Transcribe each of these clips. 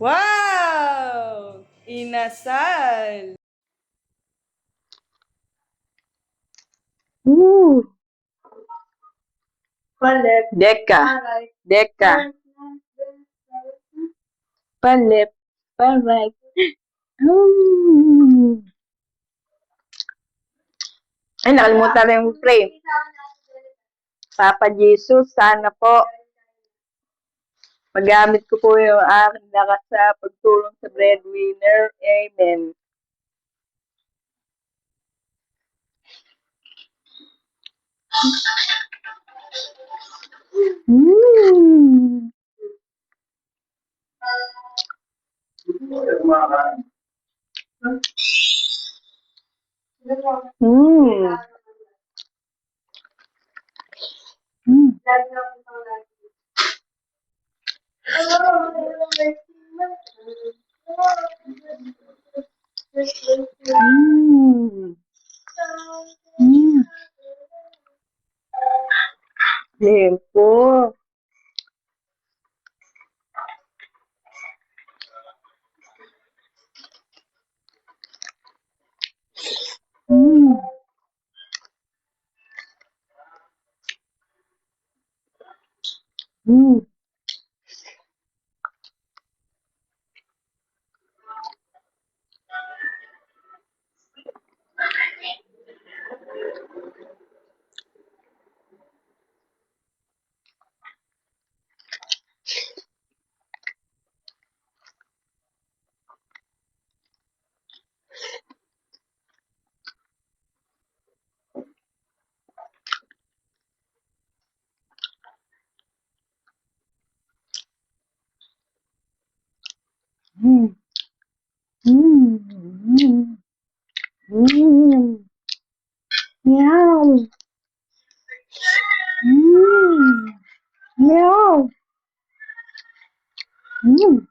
Wow! Inasal! Palip. Deka. Deka. Palip. Palip. Ay, nakalimutan na yung pray. Papa Jesus, sana po magamit ko po yung aking lakas sa pagtulong sa breadwinner. Amen. Mm. Mm. Mm. Mm. Mm. Limpo. Mm. Mm. Mm. Mm. Mm. Meow. Mm. Meow. Mm.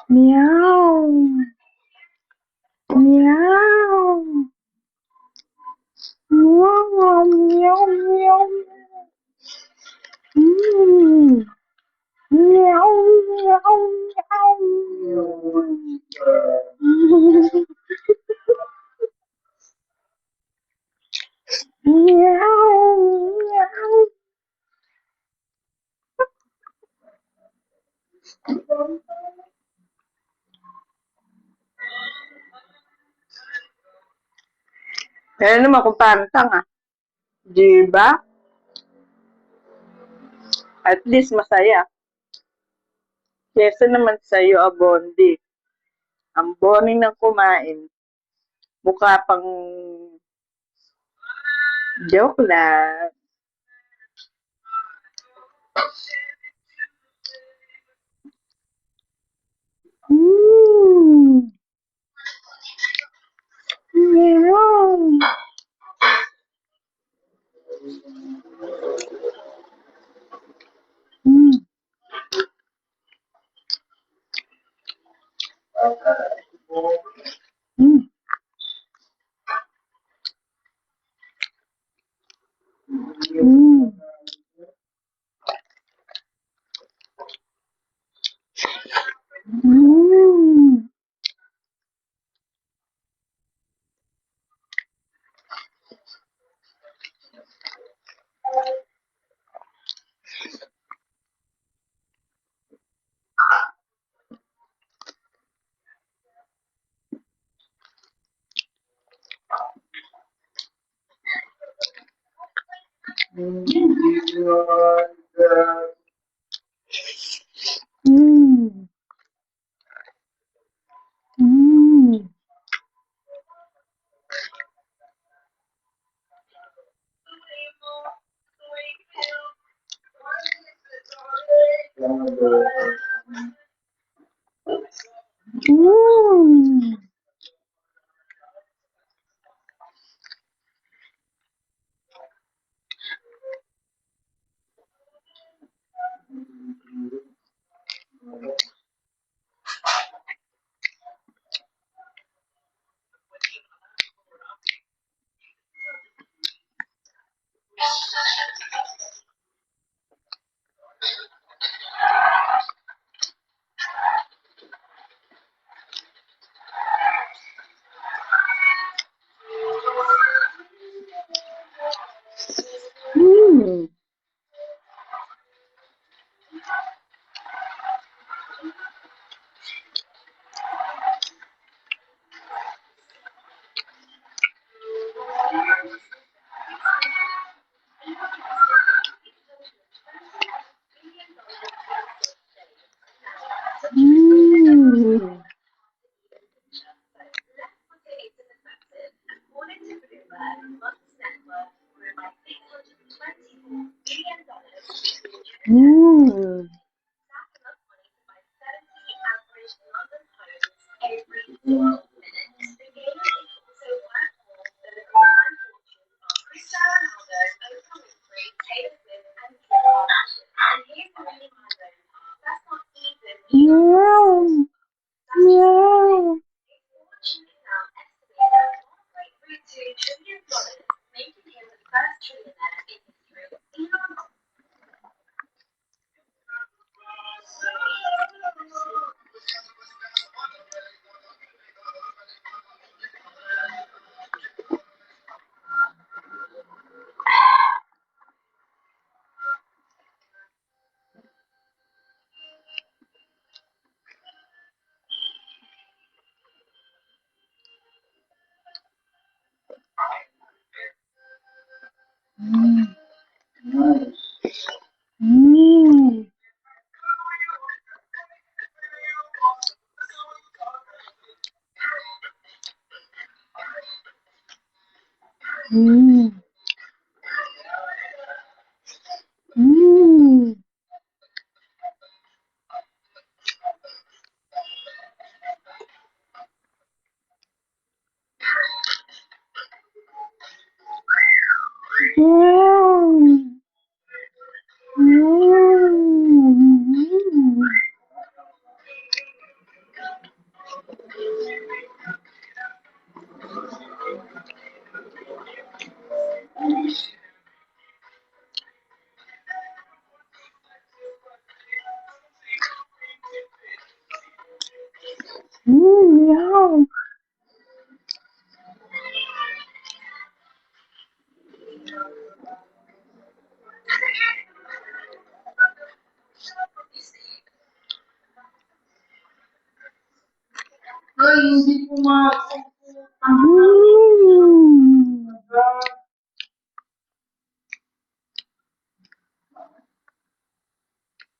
Meow. Meow. Meow. Meow. Meow. Mm. Meow. Meow. Meow. Meow. Meow. Kaya naman kung parang tanga. Diba? At least masaya. Kesa naman sa'yo, Abondi. Ang boring ng kumain. Mukha pang joke lang. Mm. Meow. Mm. Mm. Mm. Mm. Mm. Mm. Mm. Mm. Mm. Meow. Meow. Mm. Mm. Mm. Mm. Mm. Meow. Ay, hindi po Mm.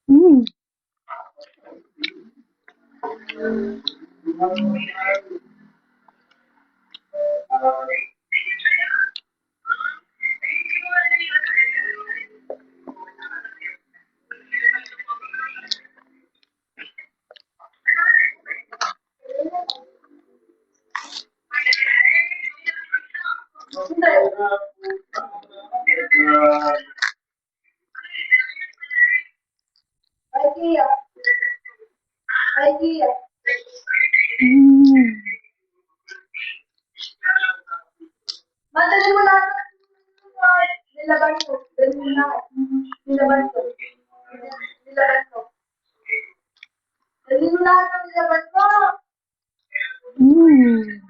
Mm. idea. Idea. Mm. Madali mo lahat nilaban ko. Dali mo lahat. Nilaban ko. Nilaban ko. Dali mo lahat ng nilaban ko. Mm.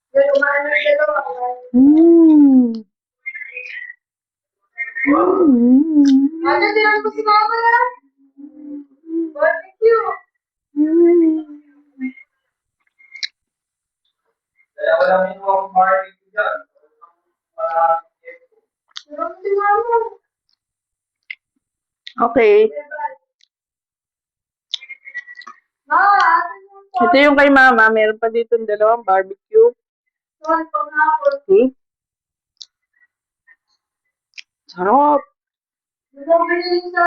Dali umahan ng dalawa. Mm. Mm. Ano tinan ko si mama na? Barbecue. Kaya wala mo yung barbecue dyan. Tinan ko si mama. Okay. Ma, atin yung Ito yung kay mama. Meron pa dito dalawang barbecue. phone pangapon. See? Sarap. Di ba binili sa